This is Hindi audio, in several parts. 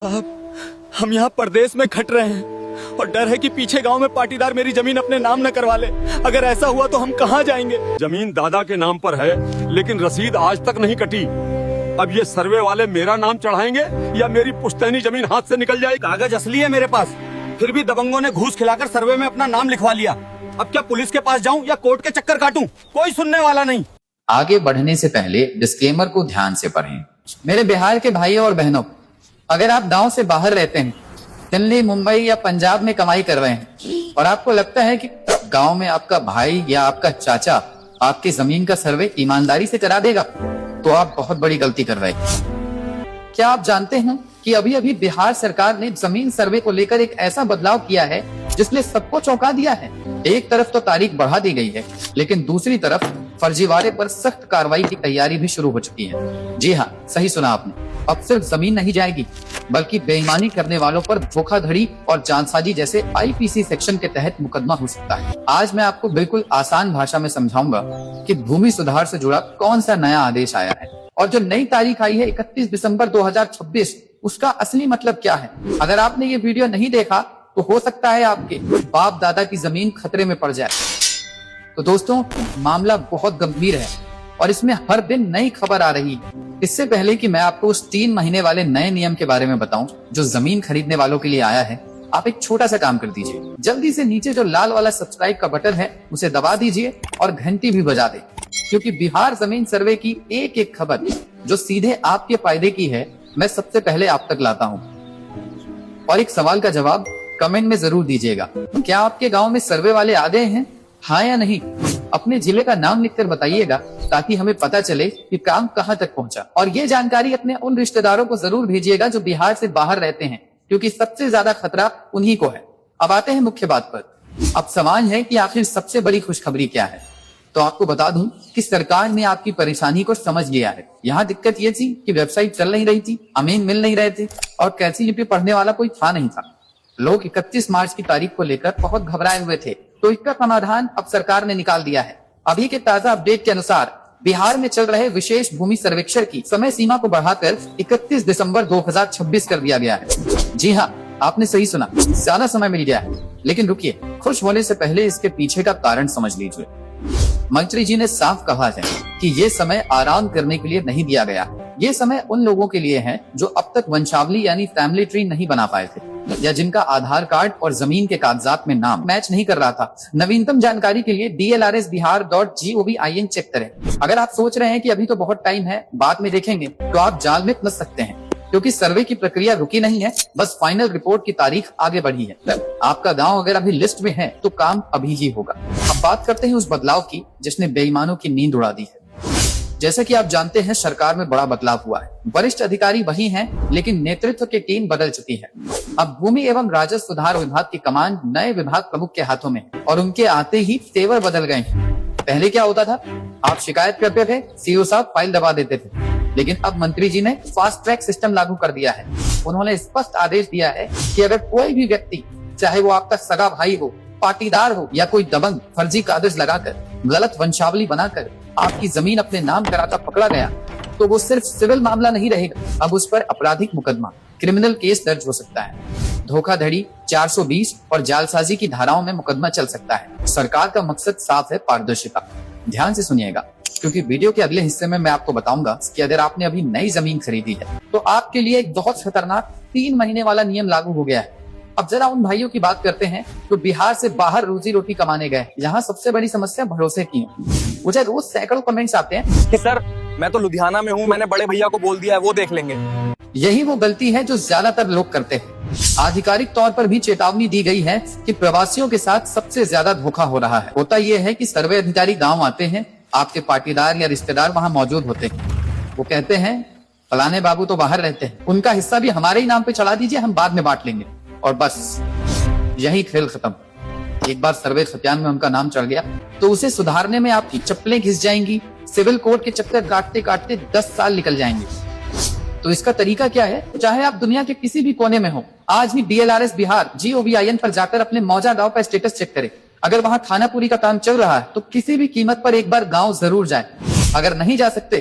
साहब, हम यहाँ परदेश में खट रहे हैं और डर है कि पीछे गांव में पाटीदार मेरी जमीन अपने नाम न करवा ले। अगर ऐसा हुआ तो हम कहाँ जाएंगे? जमीन दादा के नाम पर है, लेकिन रसीद आज तक नहीं कटी। अब ये सर्वे वाले मेरा नाम चढ़ाएंगे या मेरी पुश्तैनी जमीन हाथ से निकल जाएगी? कागज असली है मेरे पास, फिर भी दबंगों ने घूस खिलाकर सर्वे में अपना नाम लिखवा लिया। अब क्या पुलिस के पास जाऊं या कोर्ट के चक्कर काटूं? कोई सुनने वाला नहीं। आगे बढ़ने से पहले डिस्क्लेमर को ध्यान से पढ़ें। मेरे बिहार के भाइयों और बहनों, अगर आप गांव से बाहर रहते हैं, दिल्ली, मुंबई या पंजाब में कमाई कर रहे हैं और आपको लगता है कि गांव में आपका भाई या आपका चाचा आपकी जमीन का सर्वे ईमानदारी से करा देगा, तो आप बहुत बड़ी गलती कर रहे हैं। क्या आप जानते हैं कि अभी अभी बिहार सरकार ने जमीन सर्वे को लेकर एक ऐसा बदलाव किया है जिसने सबको चौंका दिया है। एक तरफ तो तारीख बढ़ा दी गई है, लेकिन दूसरी तरफ फर्जीवाड़े पर सख्त कार्रवाई की तैयारी भी शुरू हो चुकी है। जी हाँ, सही सुना आपने। अब सिर्फ जमीन नहीं जाएगी, बल्कि बेईमानी करने वालों पर धोखाधड़ी और जालसाजी जैसे आईपीसी सेक्शन के तहत मुकदमा हो सकता है। आज मैं आपको बिल्कुल आसान भाषा में समझाऊंगा कि भूमि सुधार से जुड़ा कौन सा नया आदेश आया है और जो नई तारीख आई है 31 दिसंबर 2026, उसका असली मतलब क्या है। अगर आपने ये वीडियो नहीं देखा तो हो सकता है आपके बाप दादा की जमीन खतरे में पड़ जाए। तो दोस्तों, मामला बहुत गंभीर है और इसमें हर दिन नई खबर आ रही है। इससे पहले कि मैं आपको उस 3 महीने वाले नए नियम के बारे में बताऊं जो जमीन खरीदने वालों के लिए आया है, आप एक छोटा सा काम कर दीजिए। जल्दी से नीचे जो लाल वाला सब्सक्राइब का बटन है उसे दबा दीजिए और घंटी भी बजा दे, क्योंकि बिहार जमीन सर्वे की एक एक खबर जो सीधे आपके फायदे की है, मैं सबसे पहले आप तक लाता हूँ। और एक सवाल का जवाब कमेंट में जरूर दीजिएगा। क्या आपके गाँव में सर्वे वाले आ गए हैं, हाँ या नहीं? अपने जिले का नाम लिखकर बताइएगा ताकि हमें पता चले कि काम कहाँ तक पहुँचा। और ये जानकारी अपने उन रिश्तेदारों को जरूर भेजिएगा जो बिहार से बाहर रहते हैं, क्योंकि सबसे ज्यादा खतरा उन्हीं को है। अब आते हैं मुख्य बात पर। अब सवाल है कि आखिर सबसे बड़ी खुशखबरी क्या है। तो आपको बता दूं कि सरकार ने आपकी परेशानी को समझ लिया है। यहाँ दिक्कत ये थी कि वेबसाइट चल नहीं रही थी, अमीन मिल नहीं रहे थे और कैसी लिपि पढ़ने वाला कोई था नहीं था। लोग 31 मार्च की तारीख को लेकर बहुत घबराए हुए थे, तो इसका समाधान अब सरकार ने निकाल दिया है। अभी के ताजा अपडेट के अनुसार बिहार में चल रहे विशेष भूमि सर्वेक्षण की समय सीमा को बढ़ाकर 31 दिसंबर 2026 कर दिया गया है। जी हाँ, आपने सही सुना, ज्यादा समय मिल गया है। लेकिन रुकिए, खुश होने से पहले इसके पीछे का कारण समझ लीजिए। मंत्री जी ने साफ कहा है कि ये समय आराम करने के लिए नहीं दिया गया। ये समय उन लोगों के लिए है जो अब तक वंशावली यानी फैमिली ट्री नहीं बना पाए थे, या जिनका आधार कार्ड और जमीन के कागजात में नाम मैच नहीं कर रहा था। नवीनतम जानकारी के लिए dlrsbihar.gov.in चेक करें। अगर आप सोच रहे हैं कि अभी तो बहुत टाइम है, बाद में देखेंगे, तो आप जाल में फंस सकते हैं, क्योंकि सर्वे की प्रक्रिया रुकी नहीं है, बस फाइनल रिपोर्ट की तारीख आगे बढ़ी है। आपका गांव अगर अभी लिस्ट में है तो काम अभी ही होगा। अब बात करते हैं उस बदलाव की जिसने बेईमानों की नींद उड़ा दी है। जैसा कि आप जानते हैं, सरकार में बड़ा बदलाव हुआ है। वरिष्ठ अधिकारी वही हैं, लेकिन नेतृत्व की टीम बदल चुकी है। अब भूमि एवं राजस्व सुधार विभाग की कमान नए विभाग प्रमुख के हाथों में है और उनके आते ही तेवर बदल गए हैं। पहले क्या होता था, आप शिकायत करते थे, सीओ साहब फाइल दबा देते थे, लेकिन अब मंत्री जी ने फास्ट ट्रैक सिस्टम लागू कर दिया है। उन्होंने स्पष्ट आदेश दिया है कि अगर कोई भी व्यक्ति, चाहे वो आपका सगा भाई हो, पाटीदार हो या कोई दबंग, फर्जी कागज लगाकर, गलत वंशावली बनाकर आपकी जमीन अपने नाम कराता पकड़ा गया, तो वो सिर्फ सिविल मामला नहीं रहेगा, अब उस पर आपराधिक मुकदमा, क्रिमिनल केस दर्ज हो सकता है। धोखाधड़ी, 420 और जालसाजी की धाराओं में मुकदमा चल सकता है। सरकार का मकसद साफ है, पारदर्शिता। ध्यान से सुनिएगा, क्योंकि वीडियो के अगले हिस्से में मैं आपको बताऊंगा कि अगर आपने अभी नई जमीन खरीदी है तो आपके लिए एक बहुत खतरनाक 3 महीने वाला नियम लागू हो गया है। अब जरा उन भाइयों की बात करते हैं तो बिहार से बाहर रोजी रोटी कमाने गए। यहाँ सबसे बड़ी समस्या भरोसे की है। मुझे रोज सैकड़ों कमेंट्स आते हैं कि सर, मैं तो लुधियाना में हूँ, मैंने बड़े भैया को बोल दिया है, वो देख लेंगे। यही वो गलती है जो ज्यादातर लोग करते हैं। आधिकारिक तौर पर भी चेतावनी दी गई है कि प्रवासियों के साथ सबसे ज्यादा धोखा हो रहा है। होता यह है कि सर्वे अधिकारी गाँव आते हैं, आपके पाटीदार या रिश्तेदार वहाँ मौजूद होते हैं। वो कहते हैं फलाने बाबू तो बाहर रहते हैं, उनका हिस्सा भी हमारे ही नाम पे चढ़ा दीजिए, हम बाद में बांट लेंगे। और बस यही खेल खत्म। एक बार सर्वे खतियान में उनका नाम चढ़ गया तो उसे सुधारने में आपकी चप्पलें घिस जाएंगी, सिविल कोर्ट के चक्कर काटते काटते 10 साल निकल जाएंगे। तो इसका तरीका क्या है? चाहे आप दुनिया के किसी भी कोने में हो, आज ही DLRS बिहार GOVIN पर जाकर अपने मौजा गांव का स्टेटस चेक करें। अगर वहां खानापुरी का काम चल रहा है तो किसी भी कीमत पर एक बार गांव जरूर जाए। अगर नहीं जा सकते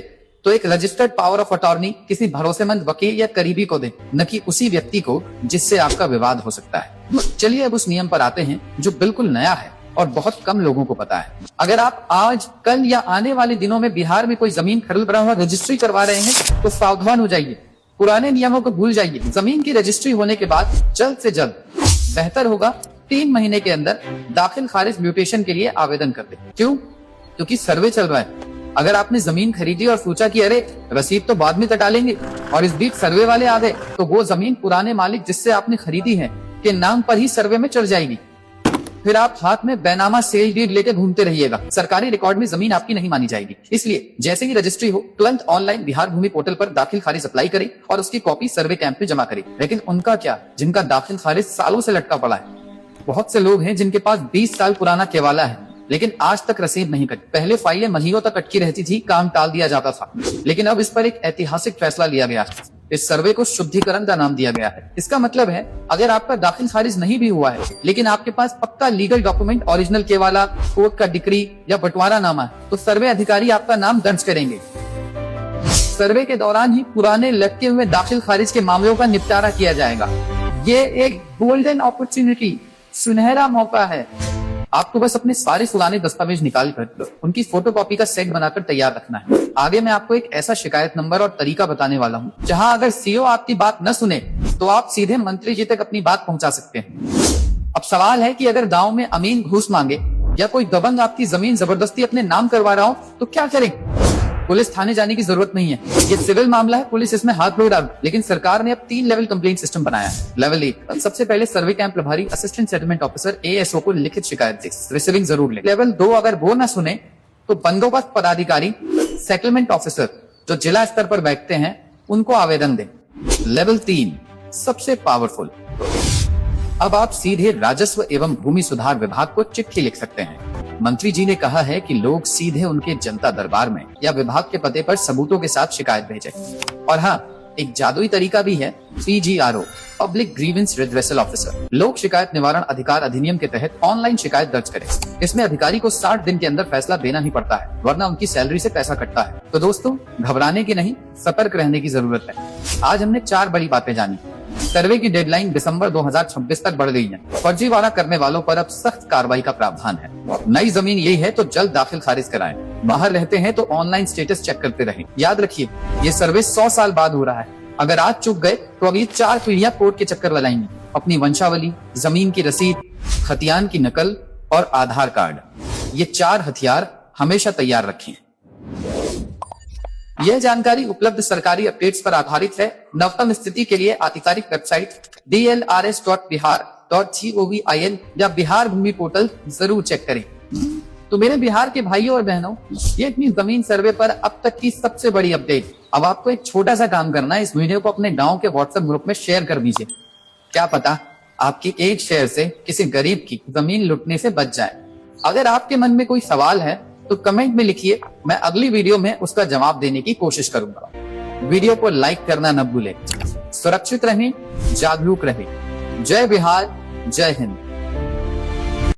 तो एक रजिस्टर्ड पावर ऑफ अटॉर्नी किसी भरोसेमंद वकील या करीबी को दें, न कि उसी व्यक्ति को जिससे आपका विवाद हो सकता है। चलिए अब उस नियम पर आते हैं जो बिल्कुल नया है और बहुत कम लोगों को पता है। अगर आप आज, कल या आने वाले दिनों में बिहार में कोई जमीन खरीद रहा हो, रजिस्ट्री करवा रहे हैं, तो सावधान हो जाइए, पुराने नियमों को भूल जाइए। जमीन की रजिस्ट्री होने के बाद जल्द से जल्द बेहतर होगा 3 महीने के अंदर दाखिल खारिज म्यूटेशन के लिए आवेदन कर दे। क्यों? क्योंकि सर्वे चल रहा है। अगर आपने जमीन खरीदी और सोचा कि अरे रसीद तो बाद में कटा लेंगे, और इस बीच सर्वे वाले आ गए, तो वो जमीन पुराने मालिक जिससे आपने खरीदी है के नाम पर ही सर्वे में चढ़ जाएगी। फिर आप हाथ में बैनामा सेल डीड लेके घूमते रहिएगा। सरकारी रिकॉर्ड में जमीन आपकी नहीं मानी जाएगी। इसलिए जैसे ही रजिस्ट्री हो, तुरंत ऑनलाइन बिहार भूमि पोर्टल पर दाखिल खारिज अप्लाई करें और उसकी कॉपी सर्वे कैंप में जमा करें। लेकिन उनका क्या, जिनका दाखिल खारिज सालों से लटका पड़ा है। बहुत से लोग हैं जिनके पास 20 साल पुराना केवाला है, लेकिन आज तक रसीद नहीं कटी। पहले फाइलें महीनों तक अटकी रहती थी, काम टाल दिया जाता था, लेकिन अब इस पर एक ऐतिहासिक फैसला लिया गया है। इस सर्वे को शुद्धिकरण का नाम दिया गया है। इसका मतलब है, अगर आपका दाखिल खारिज नहीं भी हुआ है, लेकिन आपके पास पक्का लीगल डॉक्यूमेंट, ओरिजिनल केवाला, कोर्ट का डिक्री या बंटवारा नामा है, तो सर्वे अधिकारी आपका नाम दर्ज करेंगे। सर्वे के दौरान ही पुराने लटके हुए दाखिल खारिज के मामलों का निपटारा किया जाएगा। ये एक गोल्डन अपॉर्चुनिटी, सुनहरा मौका है। आपको बस अपने सारे पुराने दस्तावेज निकाल कर उनकी फोटोकॉपी का सेट बनाकर तैयार रखना है। आगे मैं आपको एक ऐसा शिकायत नंबर और तरीका बताने वाला हूँ, जहाँ अगर सीओ आपकी बात न सुने तो आप सीधे मंत्री जी तक अपनी बात पहुँचा सकते हैं। अब सवाल है कि अगर गाँव में अमीन घूस मांगे या कोई दबंग आपकी जमीन जबरदस्ती अपने नाम करवा रहा हो, तो क्या करें? पुलिस थाने जाने की जरूरत नहीं है, ये सिविल मामला है, पुलिस इसमें हाथ नहीं डाल। लेकिन सरकार ने अब 3 लेवल कंप्लेंट सिस्टम बनाया है। लेवल 1, सबसे पहले सर्वे कैंप प्रभारी असिस्टेंट सेटलमेंट ऑफिसर ASO को लिखित शिकायत दे, रिसीविंग जरूर ले। लेवल 2, अगर वो न सुने तो बंदोबस्त पदाधिकारी सेटलमेंट ऑफिसर जो जिला स्तर पर बैठते हैं उनको आवेदन दे। लेवल 3, सबसे पावरफुल, अब आप सीधे राजस्व एवं भूमि सुधार विभाग को चिट्ठी लिख सकते हैं। मंत्री जी ने कहा है कि लोग सीधे उनके जनता दरबार में या विभाग के पते पर सबूतों के साथ शिकायत भेजें। और हाँ, एक जादुई तरीका भी है, PGRO, public grievance redressal officer, लोक शिकायत निवारण अधिकार अधिनियम के तहत ऑनलाइन शिकायत दर्ज करें। इसमें अधिकारी को 60 दिन के अंदर फैसला देना ही पड़ता है, वरना उनकी सैलरी से पैसा कटता है। तो दोस्तों, घबराने की नहीं, सतर्क रहने की जरूरत है। आज हमने 4 बड़ी बातें जानी। सर्वे की डेडलाइन दिसंबर 2026 तक बढ़ गई है। फर्जीवाड़ा करने वालों पर अब सख्त कार्रवाई का प्रावधान है। नई जमीन यही है तो जल्द दाखिल खारिज कराएं। बाहर रहते हैं तो ऑनलाइन स्टेटस चेक करते रहें। याद रखिए, ये सर्वे 100 साल बाद हो रहा है। अगर आज चूक गए तो अगली 4 पीढ़ियां कोर्ट के चक्कर लगाएंगी। अपनी वंशावली, जमीन की रसीद, खतियान की नकल और आधार कार्ड, ये 4 हथियार हमेशा तैयार रखें। यह जानकारी उपलब्ध सरकारी अपडेट्स पर आधारित है। नवतम स्थिति के लिए आधिकारिक वेबसाइट dlrs.bihar.gov.in या बिहार भूमि पोर्टल जरूर चेक करें। तो मेरे बिहार के भाइयों और बहनों, ये अपनी जमीन सर्वे पर अब तक की सबसे बड़ी अपडेट। अब आपको एक छोटा सा काम करना है, इस वीडियो को अपने गांव के व्हाट्सएप ग्रुप में शेयर कर दीजिए। क्या पता आपकी एक शेयर से किसी गरीब की जमीन लुटने से बच जाए। अगर आपके मन में कोई सवाल है तो कमेंट में लिखिए, मैं अगली वीडियो में उसका जवाब देने की कोशिश करूंगा। वीडियो को लाइक करना न भूलें। सुरक्षित रहें, जागरूक रहें। जय बिहार, जय हिंद।